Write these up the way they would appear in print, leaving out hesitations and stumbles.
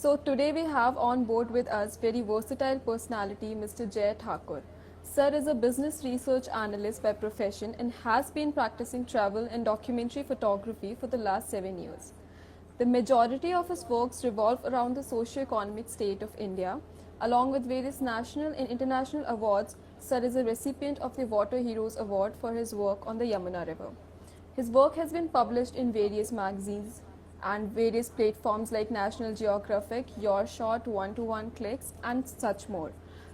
So today we have on board with us very versatile personality Mr. Jay Thakur. Sir is a business research analyst by profession and has been practicing travel and documentary photography for the last 7 years. The majority of his works revolve around the socio-economic state of India. Along with various national and international awards, Sir is a recipient of the Water Heroes Award for his work on the Yamuna River. His work has been published in various magazines and various platforms like National Geographic, Your Shot, One to One Clicks, and such more.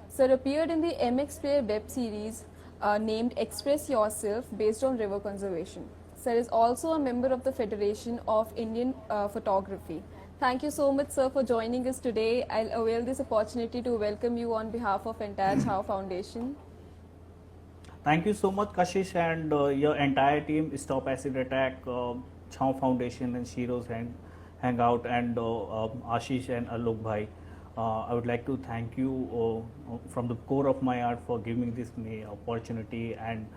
Sir appeared in the MX Player web series named Express Yourself based on river conservation. Sir is also a member of the Federation of Indian Photography. Thank you so much, sir, for joining us today. I'll avail this opportunity to welcome you on behalf of entire Chao Foundation. Thank you so much, Kashish, and your entire team, Stop Acid Attack, Chao Foundation, and Shiro's Hangout, and Ashish and Alok Bhai. I would like to thank you from the core of my heart for giving this me opportunity and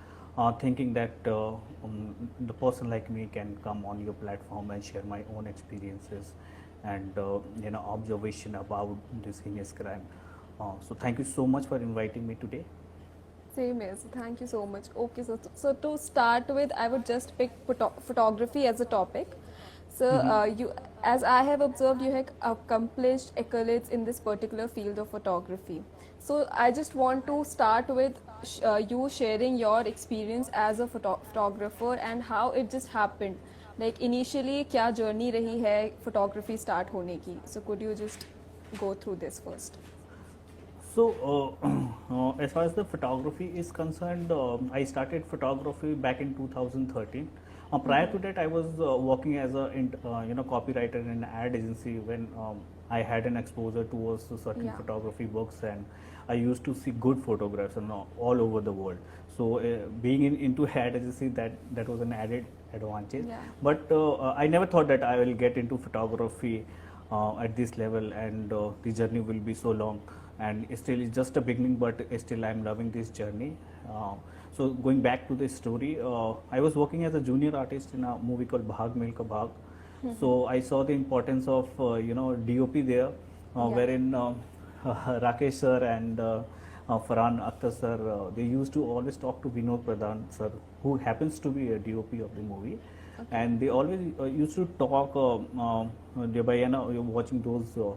thinking that the person like me can come on your platform and share my own experiences and observation about this heinous crime. So thank you so much for inviting me today. Same as. Thank you so much. Okay, so to start with, I would just pick photography as a topic. So, as I have observed, you have accomplished accolades in this particular field of photography. So, I just want to start with you sharing your experience as a photographer and how it just happened. Like initially, क्या journey रही है photography start होने की? So, could you just go through this first? So, as far as the photography is concerned, I started photography back in 2013. Prior to that, I was working as a copywriter in an ad agency when I had an exposure towards certain photography books, and I used to see good photographs all over the world. So, being into ad agency, that was an added advantage. Yeah. But I never thought that I will get into photography at this level, and the journey will be so long. And still it's just a beginning, but still I'm loving this journey. So going back to the story, I was working as a junior artist in a movie called Bhag Milka Bhag. So I saw the importance of DOP there, wherein Rakesh sir and Farhan Akhtar sir, they used to always talk to Vinod Pradhan sir, who happens to be a DOP of the movie. Okay. And they always used to talk by watching those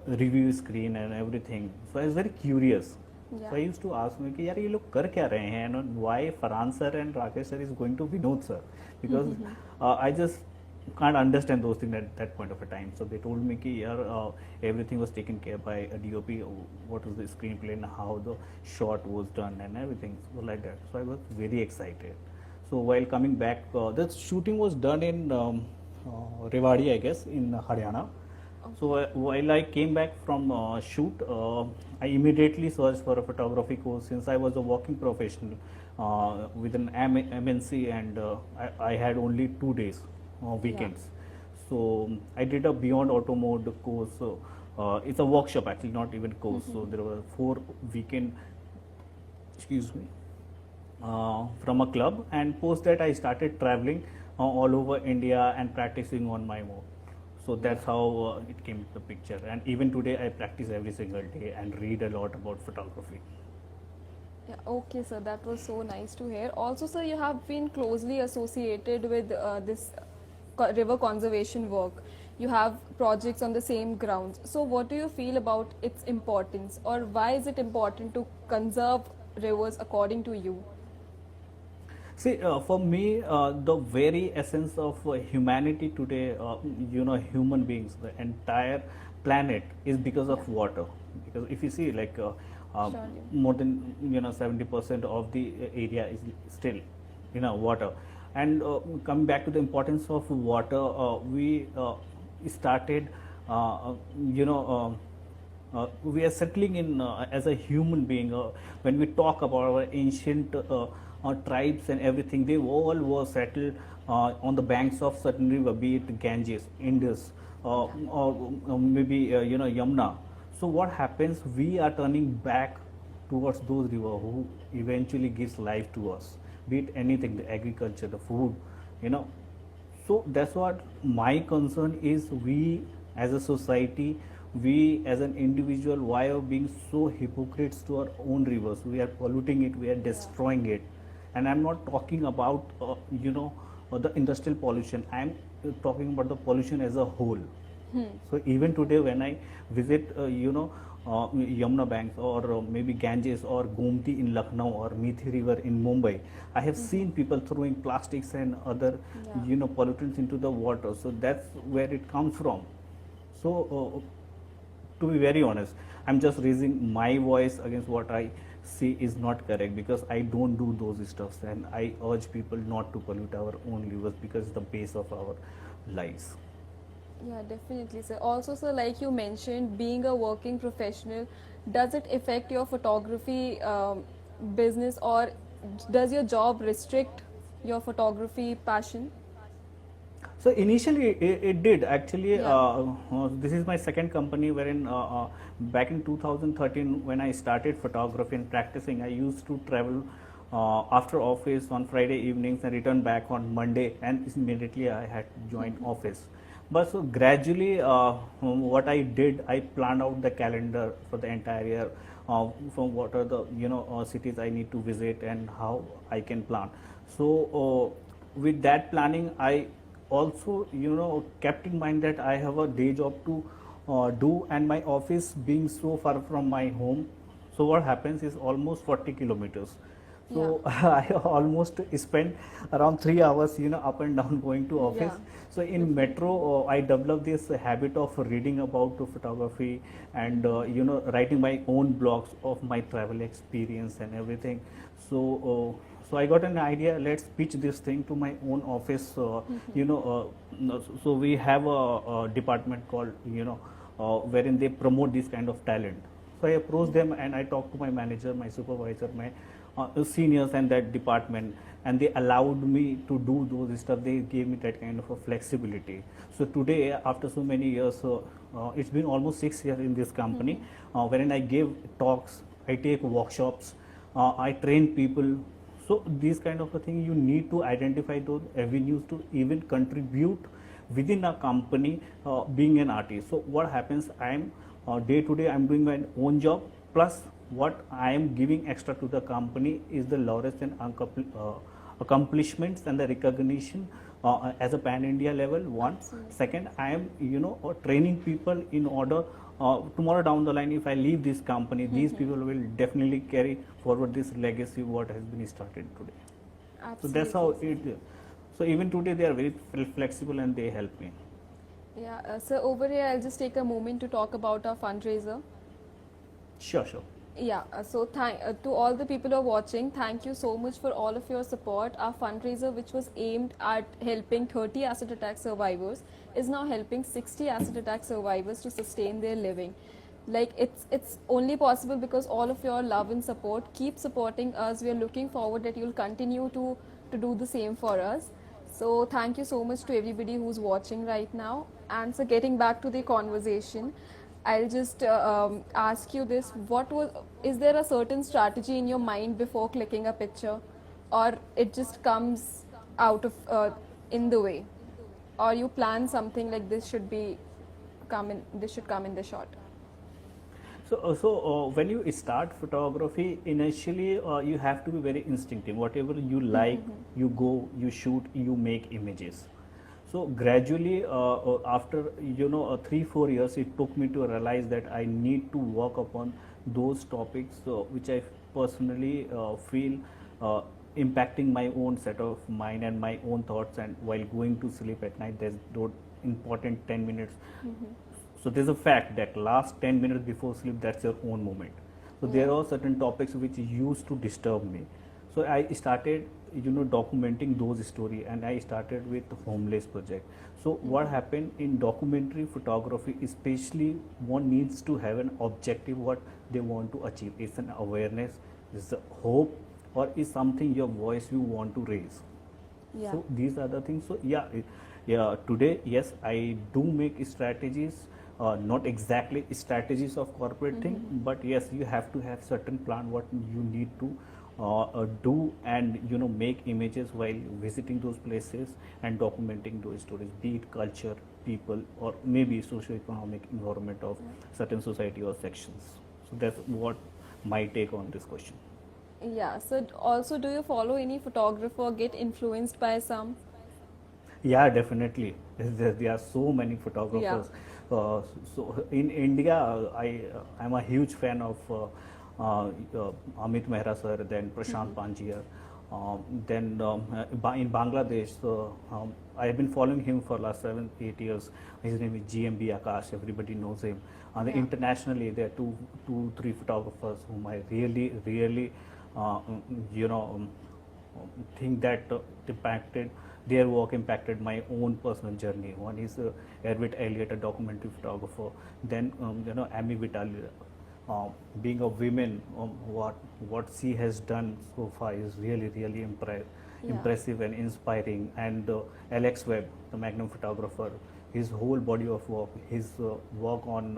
review screen and everything. So I was very curious. Yeah. So I used to ask me कि यार ये लोग कर क्या रहे हैं, and why Farhan sir and Rakesh sir is going to Vinod sir, because I just can't understand those things at that point of a time. So they told me कि यार everything was taken care by a DOP, what was the screenplay and how the shot was done and everything, so like that. So I was very excited. So while coming back, the shooting was done in Rewari, I guess, in Haryana. So while I came back from shoot, I immediately searched for a photography course, since I was a working professional with an MNC, and I had only 2 days weekends. Yeah. So I did a Beyond Auto Mode course. It's a workshop actually, not even course. So there were 4 weekend, from a club, and post that I started traveling all over India and practicing on my own. So that's how it came to the picture. And even today I practice every single day and read a lot about photography. Yeah, okay, sir. That was so nice to hear. Also, sir, you have been closely associated with this river conservation work. You have projects on the same grounds. So, what do you feel about its importance, or why is it important to conserve rivers according to you? See, for me, the very essence of humanity today, human beings, the entire planet is because of water. Because if you see, like more than 70% of the area is still water. And coming back to the importance of water, we started, we are settling in as a human being. When we talk about our ancient tribes and everything, they all were settled on the banks of certain river, be it Ganges, Indus, or maybe Yamuna. So what happens? We are turning back towards those rivers who eventually gives life to us, be it anything, the agriculture, the food, So that's what my concern is. We as a society, we as an individual, why are being so hypocrites to our own rivers? We are polluting it, we are destroying it. And I'm not talking about the industrial pollution, I'm talking about the pollution as a whole. So even today when I visit Yamuna banks, or maybe Ganges or Gomti in Lucknow, or Methi river in Mumbai, I have seen people throwing plastics and other Yeah. pollutants into the water. So that's where it comes from. So to be very honest, I'm just raising my voice against what I see is not correct, because I don't do those stuffs, and I urge people not to pollute our own rivers, because it's the base of our lives. Yeah, definitely, sir. Also, sir, like you mentioned, being a working professional, does it affect your photography business, or does your job restrict your photography passion? So initially it did actually. Yeah. This is my second company, wherein back in 2013 when I started photography and practicing, I used to travel after office on Friday evenings and return back on Monday, and immediately I had to join office. But so gradually, what I did, I planned out the calendar for the entire year, from what are the cities I need to visit and how I can plan. So with that planning, I also kept in mind that I have a day job to do, and my office being so far from my home. So what happens is almost 40 kilometers. Yeah. So I almost spend around 3 hours up and down going to office. Yeah. So in metro, I developed this habit of reading about photography, and writing my own blogs of my travel experience and everything. So I got an idea, let's pitch this thing to my own office. So we have a department called wherein they promote this kind of talent. So I approached them, and I talked to my manager, my supervisor, my seniors and that department, and they allowed me to do those stuff. They gave me that kind of a flexibility. So today, after so many years, it's been almost 6 years in this company, wherein I give talks, I take workshops, I train people. So these kind of a thing, you need to identify those avenues to even contribute within a company, being an artist. So what happens, I am day to day I'm doing my own job, plus what I am giving extra to the company is the laurels and accomplishments and the recognition as a pan India level. One. Absolutely. Second, I am training people in order tomorrow down the line, if I leave this company, these people will definitely carry forward this legacy what has been started today. So Absolutely. that's how it. So even today they are very flexible and they help me. Yeah, so over here, I'll just take a moment to talk about our fundraiser. Sure, sure. Yeah, so to all the people who are watching, thank you so much for all of your support. Our fundraiser, which was aimed at helping 30 acid attack survivors, is now helping 60 acid attack survivors to sustain their living. Like it's only possible because all of your love and support. Keep supporting us. We are looking forward that you'll continue to do the same for us. So thank you so much to everybody who's watching right now. And so getting back to the conversation, I'll just ask you this: is there a certain strategy in your mind before clicking a picture, or it just comes out of in the way, or you plan something like this should come in the shot? So when you start photography, initially you have to be very instinctive. Whatever you like, you go, you shoot, you make images. So gradually, after 3-4 years, it took me to realize that I need to work upon those topics which I personally feel impacting my own set of mind and my own thoughts. And while going to sleep at night, there's those important 10 minutes. So there's a fact that last 10 minutes before sleep, that's your own moment. So there are certain topics which used to disturb me. So I started, documenting those stories, and I started with the homeless project. So what happened in documentary photography, especially, one needs to have an objective what they want to achieve. It's an awareness, it's a hope, or is something your voice you want to raise. Yeah. So these are the things. So yeah. Today, yes, I do make strategies. Not exactly strategies of corporate thing, but yes, you have to have certain plan what you need to do, and make images while visiting those places and documenting those stories, be it culture, people or maybe socio-economic environment of certain society or sections. So that's what my take on this question. Yeah. So also, do you follow any photographer or get influenced by some? Yeah, definitely. There are so many Yeah. photographers. So in India, I'm a huge fan of Amit Mehra sir, then Prashant Panjia. In Bangladesh, I have been following him for last 7-8 years. His name is GMB Akash. Everybody knows him. And Yeah. internationally, there are two, three photographers whom I really, uh, you know, think that impacted their work impacted my own personal journey. One is Erwit Elliott, a documentary photographer. Then Amy Vitali, being a woman, what she has done so far is really Yeah. impressive and inspiring. And Alex Webb, the Magnum photographer, his whole body of work, his work on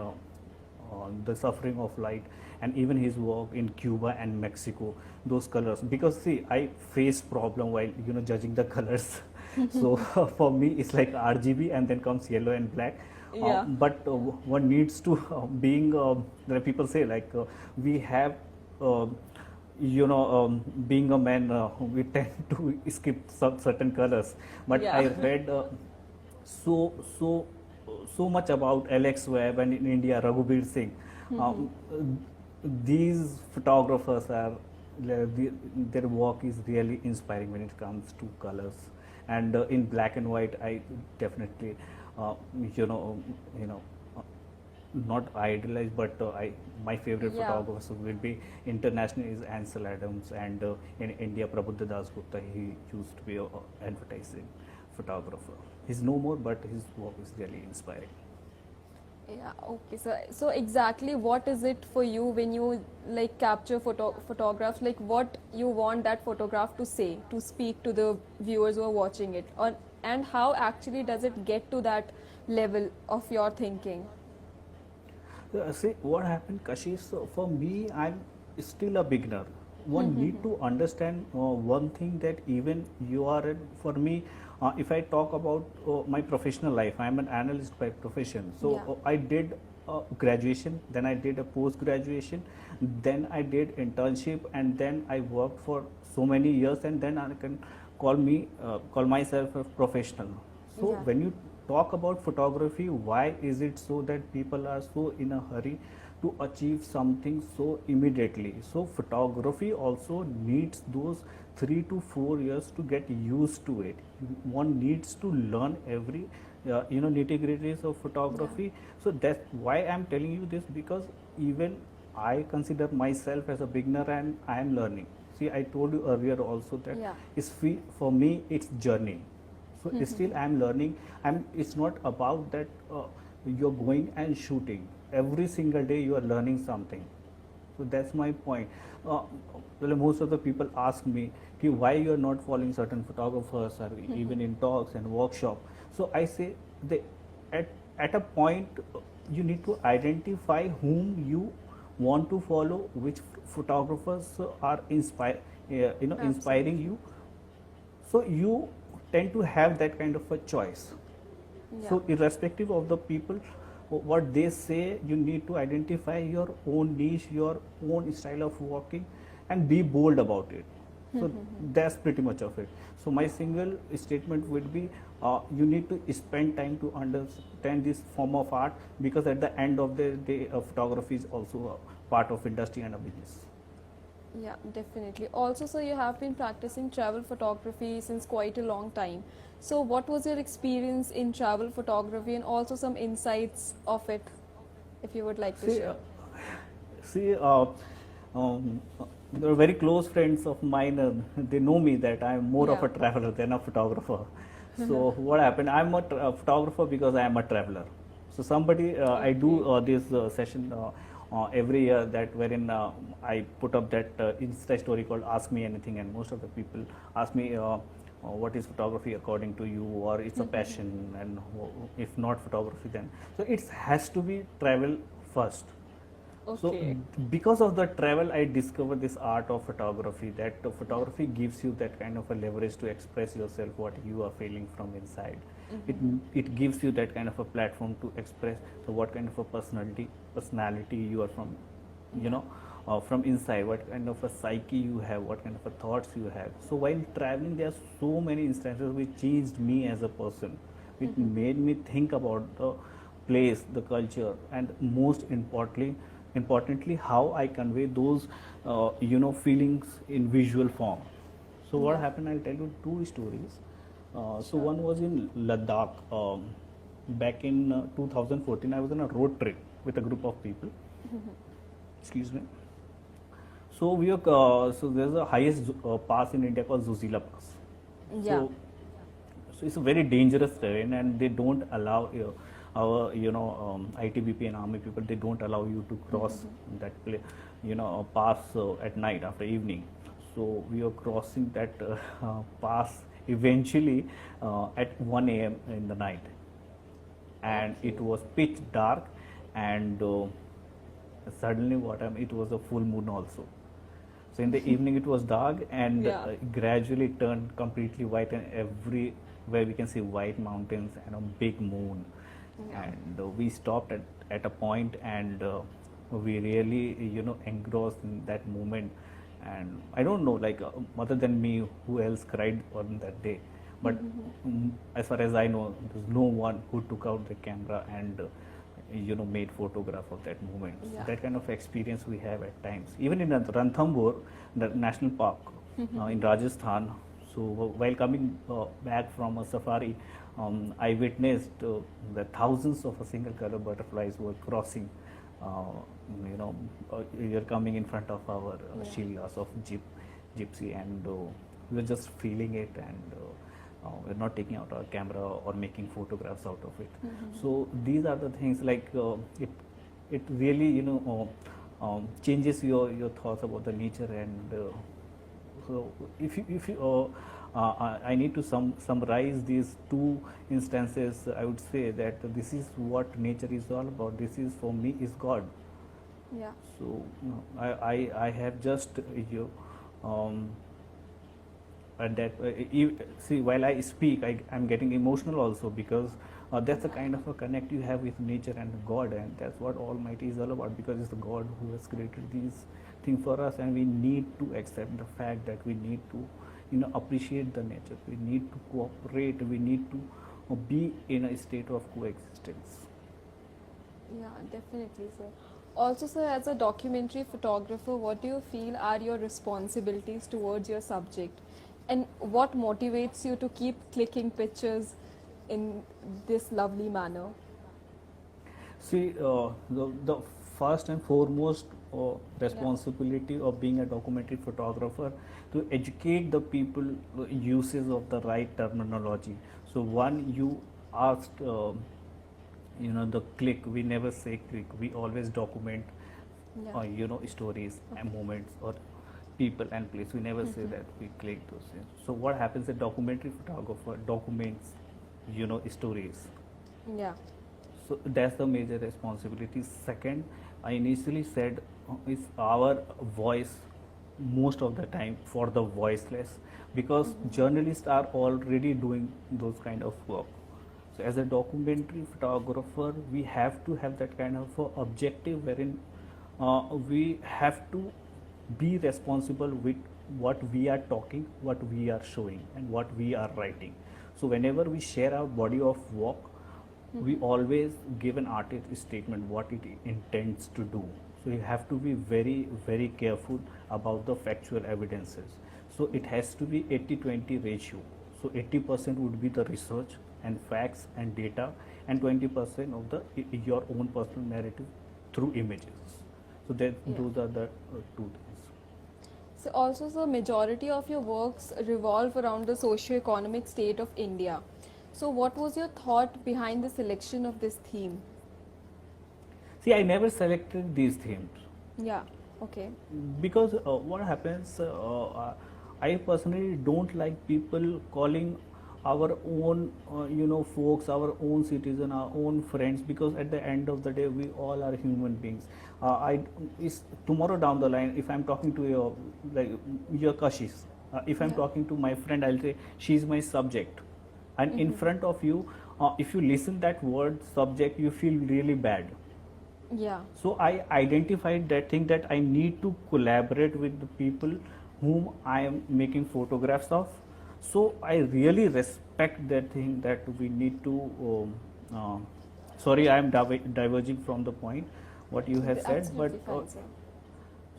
the suffering of light, and even his work in Cuba and Mexico, those colors. Because see, I face problem while judging the colors. So for me, it's like RGB, and then comes yellow and black. Yeah. But one needs to being the people say like we have. Being a man, we tend to skip certain colors. But Yeah. I read so so so much about Alex Webb and in India Raghuveer Singh. Um, these photographers are their work is really inspiring when it comes to colors. And in black and white, I definitely uh, you know you know uh, not idolize, but my favorite Yeah. photographers will be international is Ansel Adams, and in India Prabuddha Das Gupta. He used to be a advertising photographer. He's no more, but his work is really inspiring. Yeah, okay. So exactly what is it for you when you like capture photographs? Like what you want that photograph to say, to speak to the viewers who are watching it, or and how actually does it get to that level of your thinking? See what happened, Kashish. So for me, I'm still a beginner. One need to understand one thing, that even you are for me. If I talk about my professional life, I'm an analyst by profession. So Yeah. I did graduation, then I did a post graduation, then I did internship, and then I worked for so many years, and then I can call myself a professional. So Yeah. when you talk about photography, why is it so that people are so in a hurry to achieve something so immediately? So photography also needs those 3 to 4 years to get used to it. One needs to learn every nitty gritties of photography. So that's why I'm telling you this, because even I consider myself as a beginner and I am learning. See, I told you earlier also that Yeah. for me it's journey. So still I'm learning. It's not about that you're going and shooting. Every single day you are learning something. So that's my point. Well, most of the people ask me कि why you are not following certain photographers or even in talks and workshop. So I say at at a point you need to identify whom you want to follow, which photographers are inspiring you. So you tend to have that kind of a choice. Yeah. So irrespective of the people, what they say, you need to identify your own niche, your own style of working, and be bold about it. So that's pretty much of it. So my single statement would be, you need to spend time to understand this form of art, because at the end of the day, photography is also a part of industry and a business. Yeah, definitely. Also, so you have been practicing travel photography since quite a long time. So, what was your experience in travel photography and also some insights of it, if you would like to See, share? see, they're very close friends of mine. They know me that I'm more of Yeah. a traveler than a photographer. So what happened? I'm a photographer because I am a traveler. So I do this session every year, that wherein I put up that Insta story called Ask Me Anything, and most of the people ask me. What is photography according to you, or it's a passion, and if not photography, then so it has to be travel first. So Okay. because of the travel, I discovered this art of photography. That photography gives you that kind of a leverage to express yourself, what you are feeling from inside. It it gives you that kind of a platform to express so what kind of a personality you are from, you know, from inside. What kind of a psyche you have, what kind of a thoughts you have. So while traveling, there are so many instances which changed me as a person. It made me think about the place, the culture, and most importantly, how I convey those, feelings in visual form. So what Yeah. happened? I'll tell you two stories. So Sure. one was in Ladakh. Back in 2014, I was on a road trip with a group of people. Excuse me. So so there's a highest pass in India called Zuzila Pass. Yeah. So it's a very dangerous terrain, and they don't allow our ITBP and army people. They don't allow you to cross that pass at night after evening. So we were crossing that pass eventually at 1 a.m. in the night, and it was pitch dark, and suddenly it was a full moon also. So in the evening it was dark, and Yeah. gradually turned completely white, and everywhere we can see white mountains and a big moon. Yeah. And we stopped at a point, and we really engrossed in that moment. And I don't know, like other than me, who else cried on that day. But as far as I know, there's no one who took out the camera and made photograph of that moment. So Yeah. that kind of experience we have at times. Even in Ranthambore, the national park in Rajasthan. So while coming back from a safari, I witnessed that thousands of a single color butterflies were crossing. You're coming in front of our Yeah. shillas of gypsy, and we were just feeling it, and we're not taking out our camera or making photographs out of it. So these are the things, like it really changes your thoughts about the nature. And so if you I need to summarize these two instances. I would say that this is what nature is all about. This is, for me, is God. Yeah. So I have just um, and that see, while I speak, I'm getting emotional also, because that's the kind of a connect you have with nature and God, and that's what Almighty is all about, because it's the God who has created these things for us, and we need to accept the fact that we need to appreciate the nature. We need to cooperate. We need to be in a state of coexistence. Yeah, definitely, sir. Also, sir, as a documentary photographer, what do you feel are your responsibilities towards your subject? And what motivates you to keep clicking pictures in this lovely manner? See, the first and foremost responsibility of being a documentary photographer, to educate the people uses of the right terminology. So one, you asked, the click. We never say click. We always document, Yeah. stories and moments or people and place. We never say that we click those things. So what happens? A documentary photographer documents, stories. Yeah. So that's the major responsibility. Second, I initially said is our voice most of the time for the voiceless, because journalists are already doing those kind of work. So as a documentary photographer, we have to have that kind of objective, wherein we have to be responsible with what we are talking, what we are showing, and what we are writing. So whenever we share our body of work, we always give an artist statement what it intends to do. So you have to be very, very careful about the factual evidences. So it has to be 80-20 ratio. So 80% would be the research and facts and data, and 20% of the your own personal narrative through images. So that Yeah. those are the two things. So also, the majority of your works revolve around the socio-economic state of India. So what was your thought behind the selection of this theme? See, I never selected these themes, Yeah. Okay. because what happens, I personally don't like people calling our own folks, our own citizen, our own friends, because at the end of the day we all are human beings. I is tomorrow down the line, if I'm talking to your, like, your Kashis, if I'm Yeah. talking to my friend, I'll say she's my subject, and in front of you, if you listen that word subject, you feel really bad. Yeah. So I identified that thing, that I need to collaborate with the people whom I am making photographs of. So I really respect that thing, that we need to. Sorry, I am diverging from the point what you have said, but Absolutely fine, sir.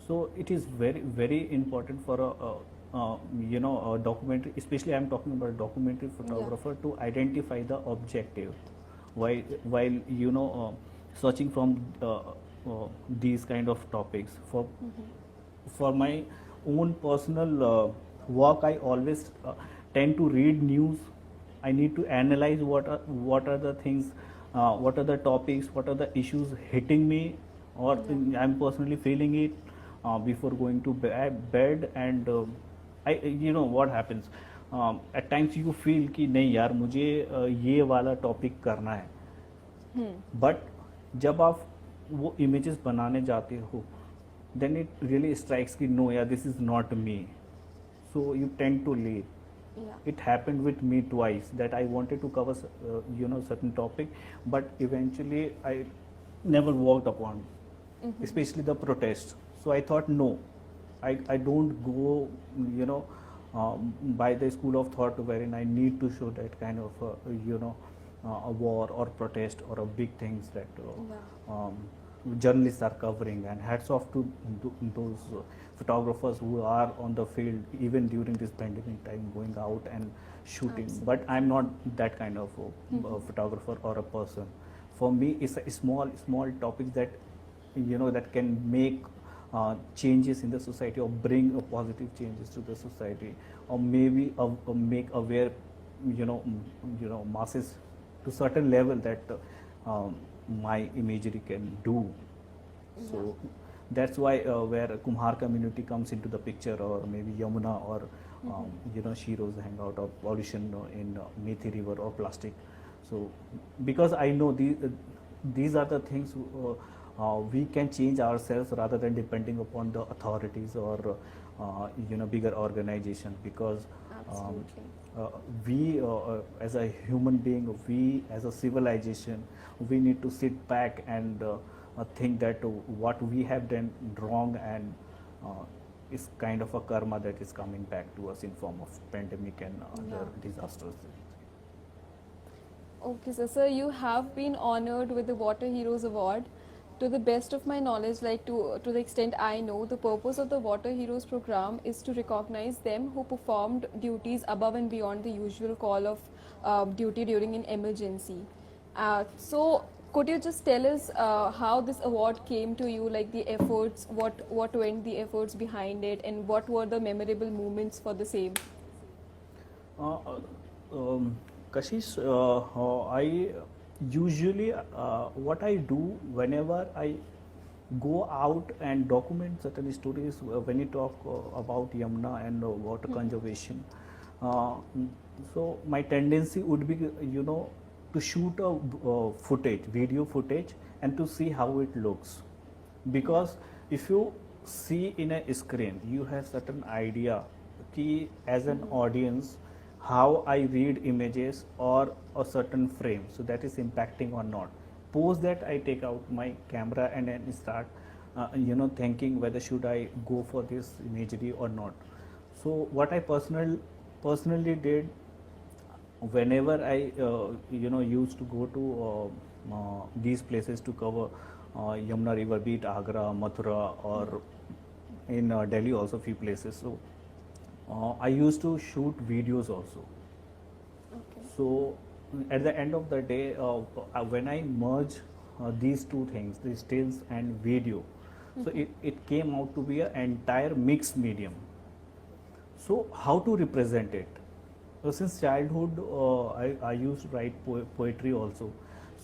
so it is very very important for a documentary, especially I am talking about a documentary photographer, to identify the objective while searching from these kind of topics. For my own personal work, I always tend to read news. I need to analyze what are the things, what are the topics, what are the issues hitting me, or I'm personally feeling it before going to bed. And I, what happens, at times you feel कि नहीं यार मुझे ये वाला topic करना है, but जब आप वो इमेजेस बनाने जाते हो, then it really strikes कि no यार, this is not me, so you tend to leave. Yeah. It happened with me twice that I wanted to cover certain topic, but eventually I never worked upon, especially the protest. So I thought no, I don't go by the school of thought wherein I need to show that kind of a war or protest or a big things that journalists are covering. And hats off to those photographers who are on the field even during this pandemic time, going out and shooting. Absolutely. But I'm not that kind of photographer or a person. For me, it's a small topics that that can make changes in the society, or bring positive changes to the society, or maybe make aware masses to certain level that my imagery can do. So that's why where Kumhar community comes into the picture, or maybe Yamuna, or Shiro's hangout, or pollution in Methi river, or plastic. So because I know these are the things we can change ourselves rather than depending upon the authorities or bigger organization. Because Absolutely. we as a human being, we as a civilization, we need to sit back and think that what we have done wrong, and is kind of a karma that is coming back to us in form of pandemic and other disasters. Okay, so you have been honored with the Water Heroes Award. To the best of my knowledge, like to the extent I know, the purpose of the Water Heroes program is to recognize them who performed duties above and beyond the usual call of duty during an emergency. So could you just tell us how this award came to you, like the efforts, what went the efforts behind it, and what were the memorable moments for the same? Kashish, I usually what I do whenever I go out and document certain stories, when you talk about Yamuna and water conservation, so my tendency would be to shoot a video footage, and to see how it looks. Because if you see in a screen, you have certain idea ki as an audience how I read images or a certain frame, so that is impacting or not. Post that, I take out my camera and then start thinking whether should I go for this imagery or not. So what I personally did, whenever I used to go to these places to cover Yamuna river, be it Agra, Mathura, or in Delhi also few places. So I used to shoot videos also. Okay. So at the end of the day, when I merge these two things, the stills and video, so it came out to be an entire mixed medium. So how to represent it? So since childhood, I used to write poetry also.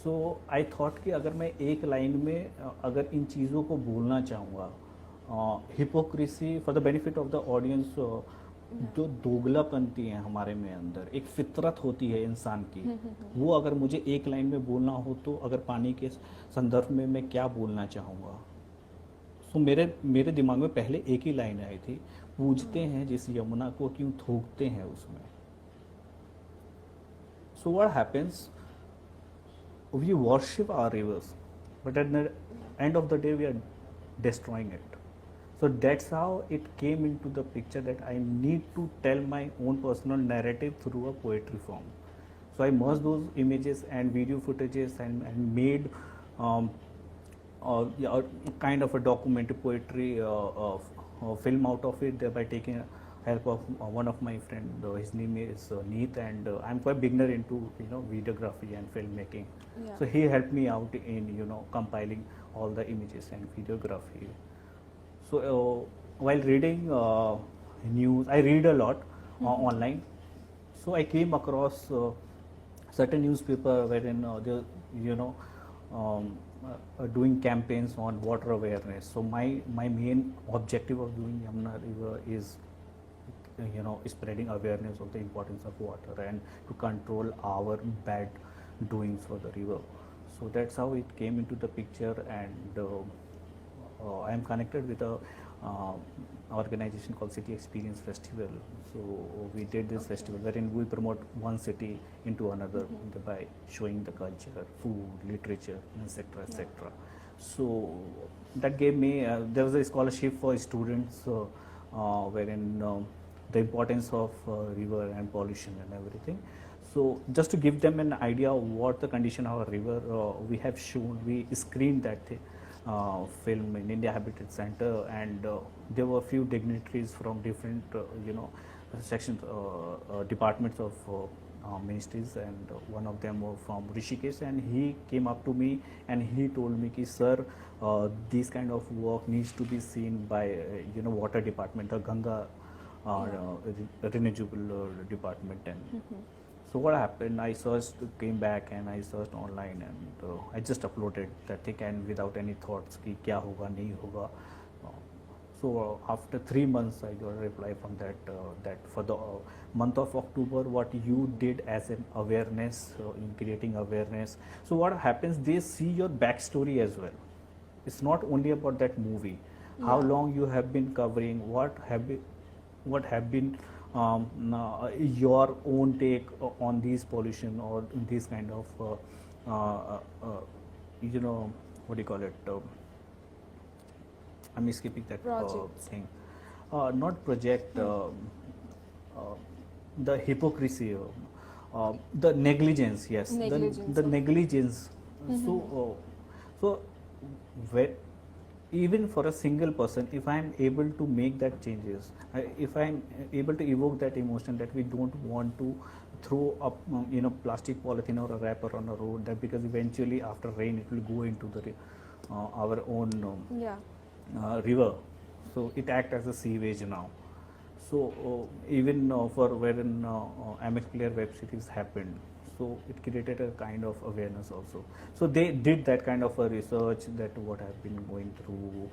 So I thought कि अगर मैं एक line में अगर इन चीज़ों को बोलना चाहूँगा, hypocrisy, for the benefit of the audience जो दोगलापंती है हमारे में अंदर, एक फितरत होती है इंसान की, वो अगर मुझे एक लाइन में बोलना हो तो अगर पानी के संदर्भ में मैं क्या बोलना चाहूँगा। सो मेरे मेरे दिमाग में पहले एक ही लाइन आई थी, पूछते हैं जिस यमुना को क्यों थूकते हैं उसमें। So what happens, we worship our rivers, but at the end of the day we are destroying it. So that's how it came into the picture that I need to tell my own personal narrative through a poetry form. So I merged those images and video footages and made um, yeah, a kind of a documentary poetry film out of it, thereby taking help of one of my friend. His name is Neet, and I'm quite beginner into videography and filmmaking. Yeah. So he helped me out in compiling all the images and videography. So while reading news, I read a lot online. So I came across certain newspaper wherein they you know um, doing campaigns on water awareness. So my main objective of doing Yamuna River is spreading awareness of the importance of water and to control our bad doings for the river. So that's how it came into the picture, and I am connected with a organization called City Experience Festival. So we did this festival wherein we promote one city into another by showing the culture, food, literature, etc., etc. So that gave me there was a scholarship for students wherein the importance of river and pollution and everything. So just to give them an idea of what the condition of our river, we have shown, we screened that film in India Habitat Center, and there were a few dignitaries from different sections, departments of ministries, and one of them were from Rishikesh, and he came up to me and he told me ki sir, this kind of work needs to be seen by water department, the Ganga renewable department. And so what happened, I searched, came back and I searched online, and I just uploaded that thing, and without any thoughts ki kya hoga nahi hoga. So after 3 months I got a reply from that for the month of October, what you did as an awareness in creating awareness. So what happens, they see your backstory as well. It's not only about that movie, how long you have been covering, what have been your own take on these pollution or these kind of what do you call it, I'm skipping that thing, not project, the hypocrisy, the negligence, yes, the negligence. So where, even for a single person, if I am able to make that changes, if I am able to evoke that emotion that we don't want to throw up plastic polythene or a wrapper on a road, that because eventually after rain it will go into the our own river, so it acts as a sewage now. So even for wherein Amex Clear web series happened, so it created a kind of awareness also. So they did that kind of a research, that what have been going through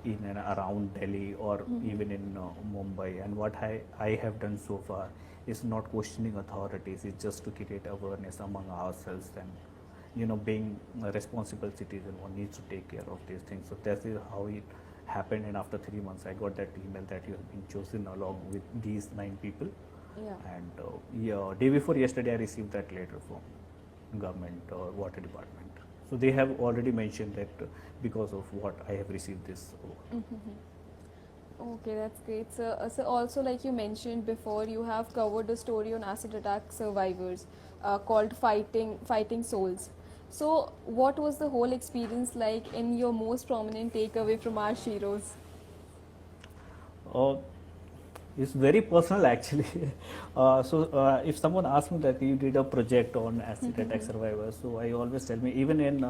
in and around Delhi or even in Mumbai, and what I have done so far is not questioning authorities, it's just to create awareness among ourselves, and being a responsible citizen, one needs to take care of these things. So that is how it happened, and after 3 months I got that email that you have been chosen along with these 9 people. And day before yesterday I received that letter from government or water department. So they have already mentioned that because of what I have received this award. Okay, that's great. So also, like you mentioned before, you have covered a story on acid attack survivors called Fighting Souls. So what was the whole experience like, in your most prominent takeaway from our Shiros? It's very personal actually. So if someone asks me that you did a project on acid attack survivors, so I always tell me, even in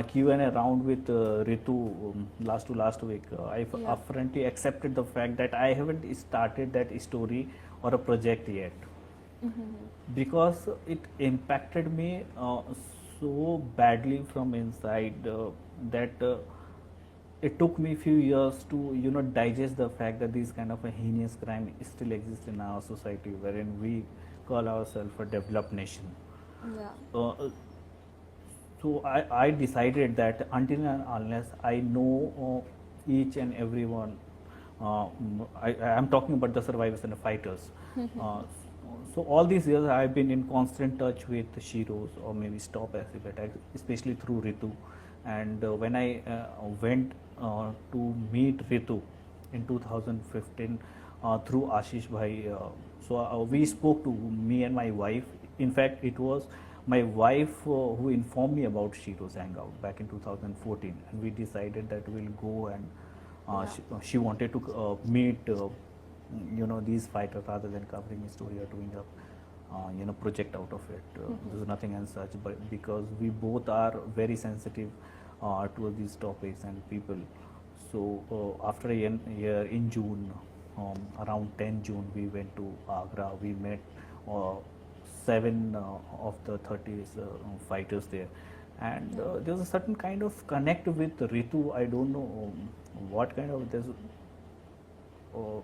Q&A round with Ritu last week, I upfrontly accepted the fact that I haven't started that story or a project yet, because it impacted me so badly from inside that it took me few years to digest the fact that this kind of a heinous crime still exists in our society, wherein we call ourselves a developed nation. Yeah. uh, so I decided that until and unless I know each and everyone, I am talking about the survivors and the fighters. uh, so all these years I've been in constant touch with Shiros, or maybe Stop Acid Attack, especially through Ritu. And when I went to meet Ritu in 2015 through Ashish Bhai, we spoke to me and my wife. In fact, it was my wife who informed me about Shiro's Hangout back in 2014, and we decided that we'll go, and Yeah. she wanted to meet these fighters rather than covering a story or doing a project out of it. There's nothing as such, but because we both are very sensitive towards these topics and people. So after a year in June, around 10 June, we went to Agra. We met uh, 7 of the 30 fighters there, and there was a certain kind of connect with Ritu. I don't know what kind of there's. Uh,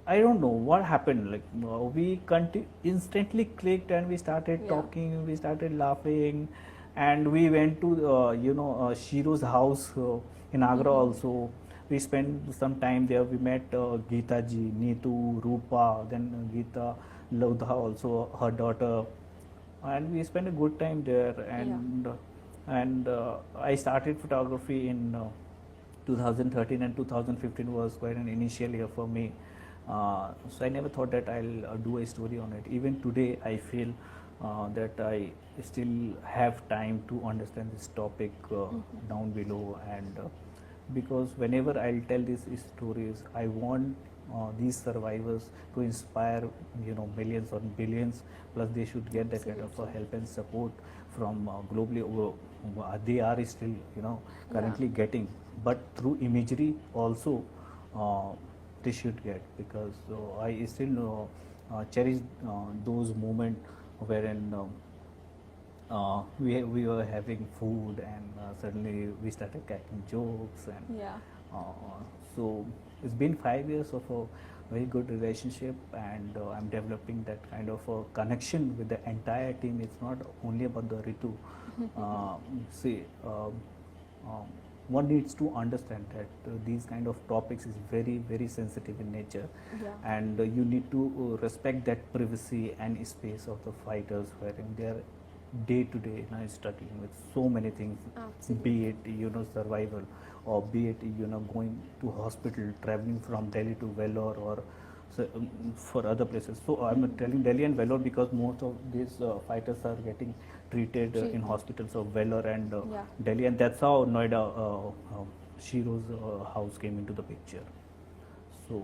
I don't know what happened. Like we instantly clicked, and we started Yeah. talking. We started laughing, and we went to Shiro's house in Agra also. We spent some time there. We met Geeta ji, Neetu, Rupa, then Geeta Lodha also, her daughter, and we spent a good time there. And I started photography in 2013, and 2015 was quite an initial year for me. So I never thought that I'll do a story on it. Even today, I feel that I still have time to understand this topic down below, and because whenever I'll tell these stories, I want these survivors to inspire millions or billions. Plus, they should get that kind of Absolutely. help and support from globally. They are still currently getting, but through imagery also. They should get, because I still cherish those moments wherein we were having food, and suddenly we started cracking jokes, and Yeah. so it's been 5 years of a very good relationship, and I'm developing that kind of a connection with the entire team. It's not only about the Ritu. See, one needs to understand that these kind of topics is very very sensitive in nature, Yeah. and you need to respect that privacy and space of the fighters, wherein they are day to day struggling with so many things, Absolutely. be it survival, or be it going to hospital, traveling from Delhi to Vellore, or so, for other places. So I'm telling Delhi and Vellore because most of these fighters are getting treated in Treatment. hospitals of Vellore and Yeah. Delhi, and that's how Noida Shiro's house came into the picture. So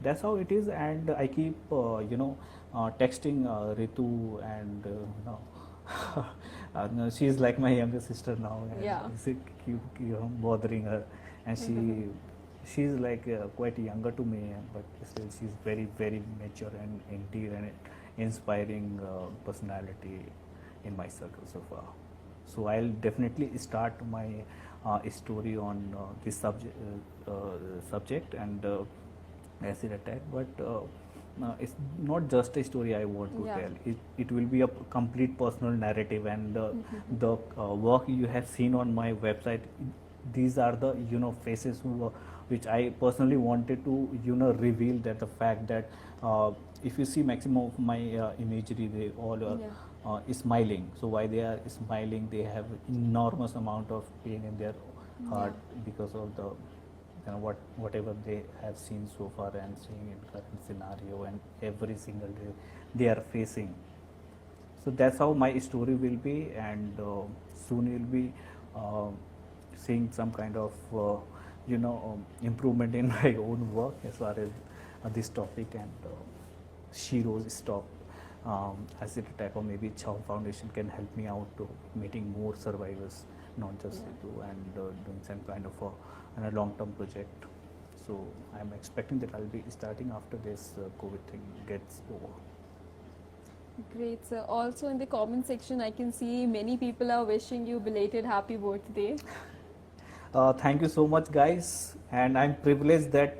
that's how it is, and I keep texting Ritu, and no, she's like my younger sister now, and Yeah. I keep bothering her, and she's like quite younger to me, but still she's very very mature and indeed an inspiring personality in my circle so far. So I'll definitely start my story on this subject and acid attack, but it's not just a story I want to Yeah. tell. It will be a complete personal narrative, and the work you have seen on my website, these are the faces which I personally wanted to reveal, that the fact that if you see maximum of my imagery, they all are Yeah. smiling. So why they are smiling? They have enormous amount of pain in their heart because of the whatever they have seen so far and seeing in current scenario, and every single day they are facing. So that's how my story will be, and soon you'll be uh, seeing some kind of improvement in my own work as far as this topic, and Shiro's Stop Acid Attack, or maybe Chow Foundation can help me out to meeting more survivors, not just Ritu, and doing some kind of a long-term project. So I'm expecting that I'll be starting after this COVID thing gets over. Great, sir. Also, in the comment section, I can see many people are wishing you belated happy birthday. Thank you so much, guys. And I'm privileged that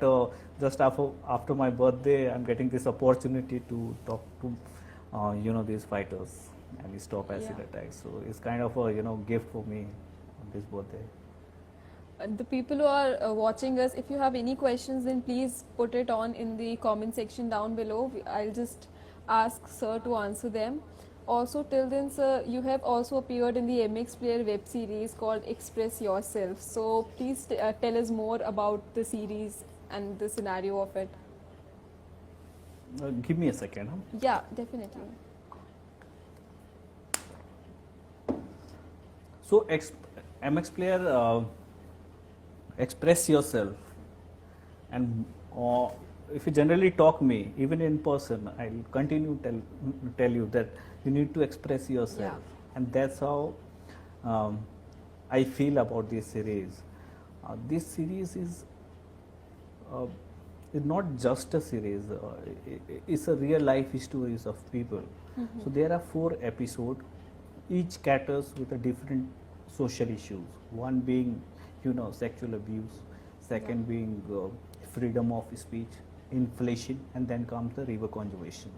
just after my birthday, I'm getting this opportunity to talk to, these fighters and stop acid Yeah. attacks. So it's kind of a, gift for me on this birthday. The people who are watching us, if you have any questions, then please put it on in the comment section down below. I'll just ask sir to answer them. Also, till then, sir, you have also appeared in the MX Player web series called Express Yourself. So please tell us more about the series and the scenario of it. Give me a second. Huh? Yeah, definitely. So, MX Player, express yourself. And if you generally talk me, even in person, I'll continue tell you that you need to express yourself. Yeah. And that's how um, I feel about this series. This series is not just a series, it's a real life stories of people. Mhm. So there are 4 episodes, each caters with a different social issues. One being, sexual abuse, second Yeah. being freedom of speech, inflation, and then comes the river conservation.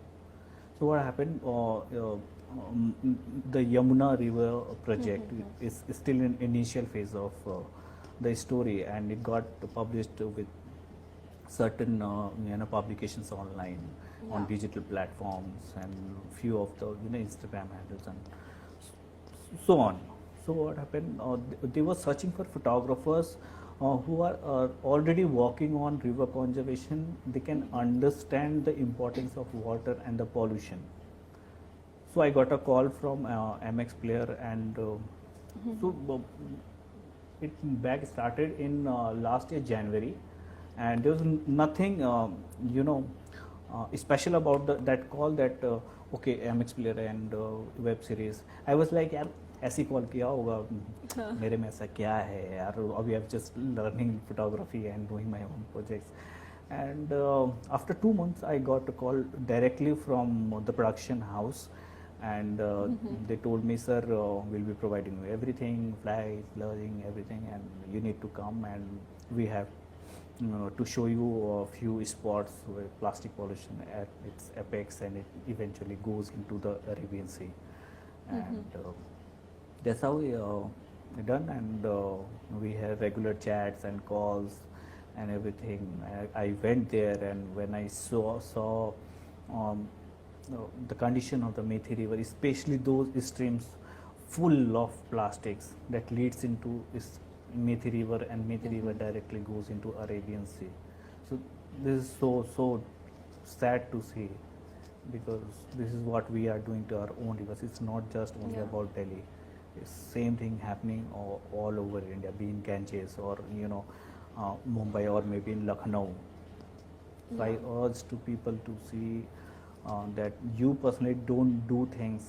So what happened? The Yamuna River project is still in initial phase of the story, and it got published with certain publications online on Yeah. digital platforms and few of the Instagram handles and so on. So what happened? They were searching for photographers who are already working on river conservation. They can understand the importance of water and the pollution. So I got a call from MX Player, and so it back started in last year January, and there was nothing special about that call. That okay, MX Player and web series. I was like, यार ऐसी call किया होगा मेरे में ऐसा क्या है यार, अभी I just learning photography and doing my own projects. And after 2 months, I got a call directly from the production house, and they told me, sir, we'll be providing you everything, flight, lodging, everything, and you need to come, and we have to show you a few spots where plastic pollution at its apex, and it eventually goes into the Arabian Sea. And that's how we done, and we had regular chats and calls and everything. I went there, and when I saw um, the condition of the Methi River, especially those streams full of plastics that leads into Methi River, and Methi River directly goes into Arabian Sea. So this is so sad to see, because this is what we are doing to our own rivers. It's not just only Yeah. about Delhi. It's same thing happening all over India, be in Ganges or Mumbai or maybe in Lucknow. So I Yeah. urge to people to see that you personally don't do things,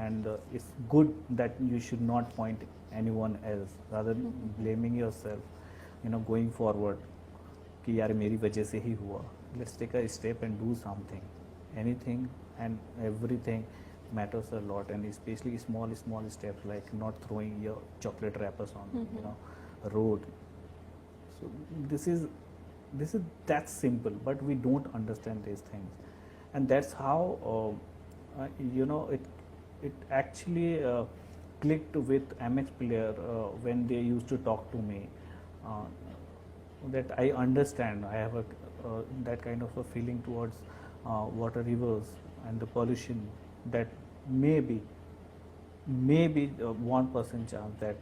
and it's good that you should not point anyone else, rather blaming yourself, going forward. कि यार मेरी वजह से ही हुआ. Let's take a step and do something. Anything and everything matters a lot, and especially small steps like not throwing your chocolate wrappers on road. So this is that simple, but we don't understand these things, and that's how it actually clicked with MX Player when they used to talk to me. Uh, that I understand. I have that kind of a feeling towards water, rivers, and the pollution, that maybe 1% chance that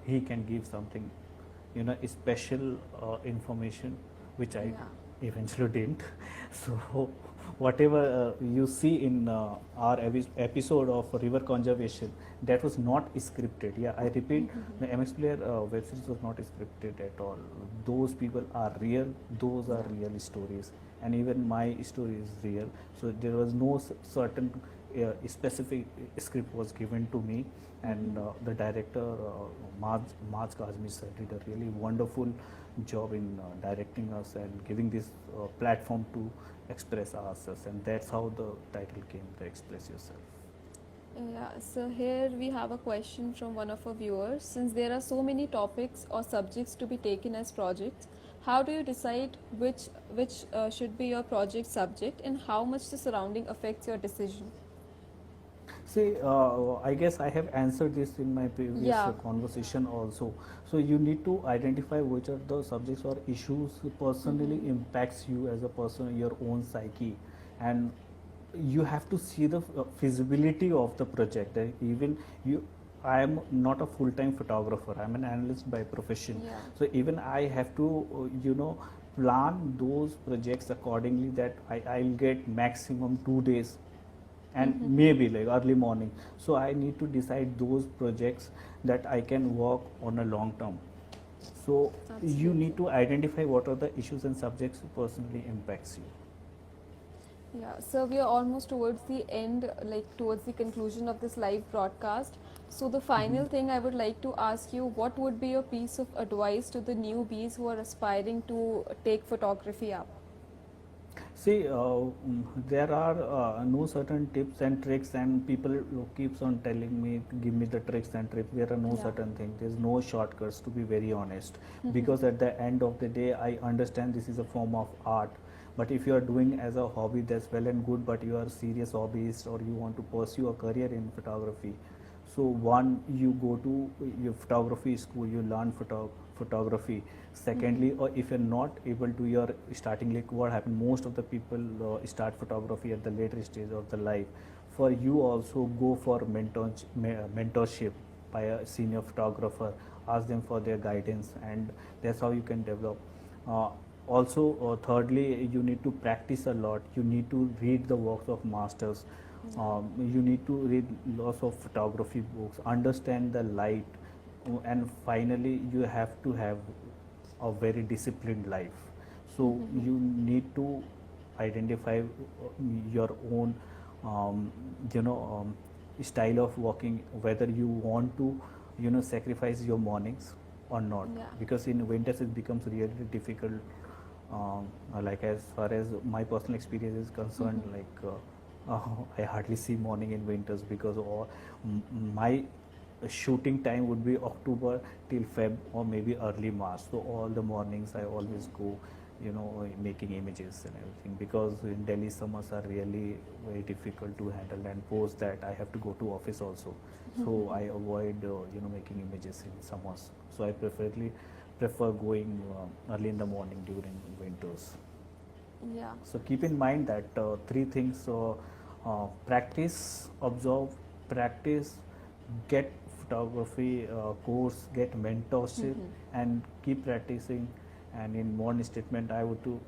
he can give something, special information, which I Yeah. eventually didn't. So whatever you see in our episode of river conservation, that was not scripted. Yeah, I repeat, the MX Player web series was not scripted at all. Those people are real. Those are real stories, and even my story is real. So there was no certain specific script was given to me, and the director Maj Kazmi sir did a really wonderful job in directing us and giving this platform to express ourselves, and that's how the title came, the Express Yourself. Yeah, so here we have a question from one of our viewers. Since there are so many topics or subjects to be taken as projects, how do you decide which should be your project subject and how much the surrounding affects your decision? See, I guess I have answered this in my previous Yeah. conversation also. So you need to identify which are the subjects or issues personally impacts you as a person, your own psyche, and you have to see the feasibility of the project. Even you, I am not a full-time photographer. I'm an analyst by profession. Yeah. So even I have to, plan those projects accordingly that I'll get maximum 2 days and maybe like early morning. So I need to decide those projects that I can work on a long term. So you Absolutely. need to identify what are the issues and subjects personally impacts you. Yeah, so we are almost towards the end, like towards the conclusion of this live broadcast. So, the final thing I would like to ask you, what would be your piece of advice to the newbies who are aspiring to take photography up? See, there are no certain tips and tricks, and people keeps on telling me, give me the tricks and tips. There are no Yeah. certain things. There's no shortcuts, to be very honest. Because at the end of the day, I understand this is a form of art. But if you are doing as a hobby, that's well and good. But you are a serious hobbyist, or you want to pursue a career in photography, so one, you go to your photography school, you learn photography. Secondly, or if you're not able to, you're starting, like what happened, most of the people start photography at the later stage of the life. For you also, go for mentorship by a senior photographer, ask them for their guidance, and that's how you can develop. uh, Also, thirdly, you need to practice a lot. You need to read the works of masters. You need to read lots of photography books, understand the light, and finally, you have to have a very disciplined life. So you need to identify your own, um, you know, style of walking, whether you want to, sacrifice your mornings or not, Yeah. because in winters it becomes really difficult. Like as far as my personal experience is concerned, like I hardly see morning in winters, because my shooting time would be October till Feb, or maybe early March. So all the mornings I always go, making images and everything, because in Delhi summers are really very difficult to handle, and post that I have to go to office also. So I avoid making images in summers. So I prefer going early in the morning during winters. Yeah. So keep in mind that three things: practice, observe, practice, get photography course, get mentorship, and keep practicing. And in one statement, I would do,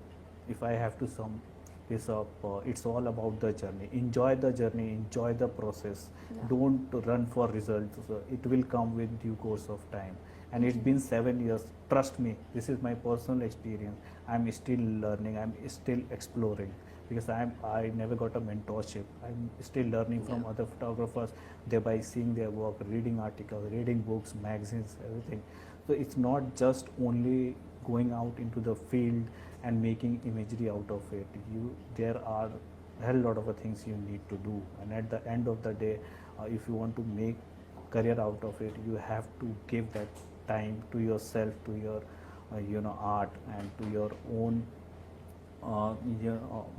if I have to sum this up, it's all about the journey. Enjoy the journey, enjoy the process. Yeah. Don't run for results. It will come with due course of time. And it's been 7 years. Trust me, this is my personal experience. I'm still learning. I'm still exploring, because I never got a mentorship. I'm still learning from Yeah. other photographers, thereby seeing their work, reading articles, reading books, magazines, everything. So it's not just only going out into the field and making imagery out of it. There are a hell lot of things you need to do, and at the end of the day, if you want to make career out of it, you have to give that time to yourself, to your art, and to your own,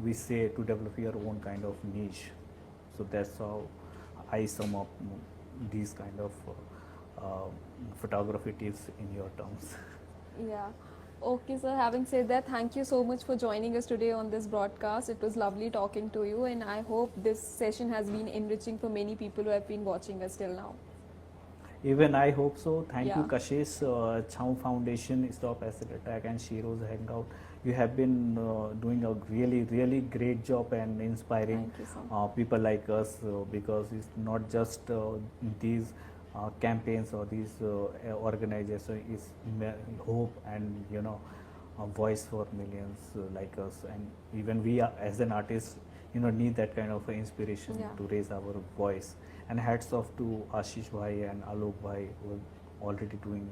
we say, to develop your own kind of niche. So that's how I sum up these kind of photography tips in your terms. Yeah. Okay, so having said that, thank you so much for joining us today on this broadcast. It was lovely talking to you, and I hope this session has been enriching for many people who have been watching us till now. Even I hope so. Thank you, Yeah. Kashish, Chow Foundation, Stop Acid Attack, and Shiro's Hangout. You have been doing a really, really great job and inspiring Thank you so much. people like us, because it's not just these campaigns or these organizations. It's hope and a voice for millions like us, and even we are, as an artist, need that kind of inspiration Yeah. to raise our voice. And hats off to Ashish bhai and Alok bhai, who already doing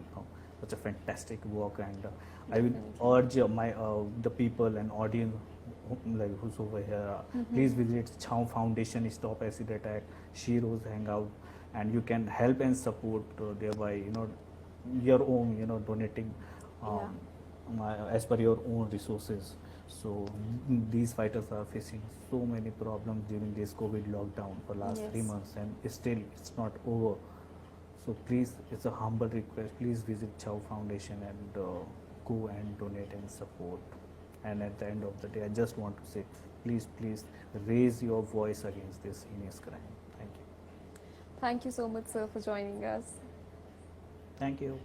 such a fantastic work, and I will Definitely. urge my the people and audience like who's over here, please visit Chao Foundation Stop Acid Attack, Shiro's Hangout, and you can help and support thereby your own donating as per your own resources. So these fighters are facing so many problems during this COVID lockdown for last Yes. 3 months, and still it's not over. So please, it's a humble request. Please visit Chow Foundation and go and donate and support. And at the end of the day, I just want to say, please raise your voice against this heinous crime. Thank you. Thank you so much, sir, for joining us. Thank you.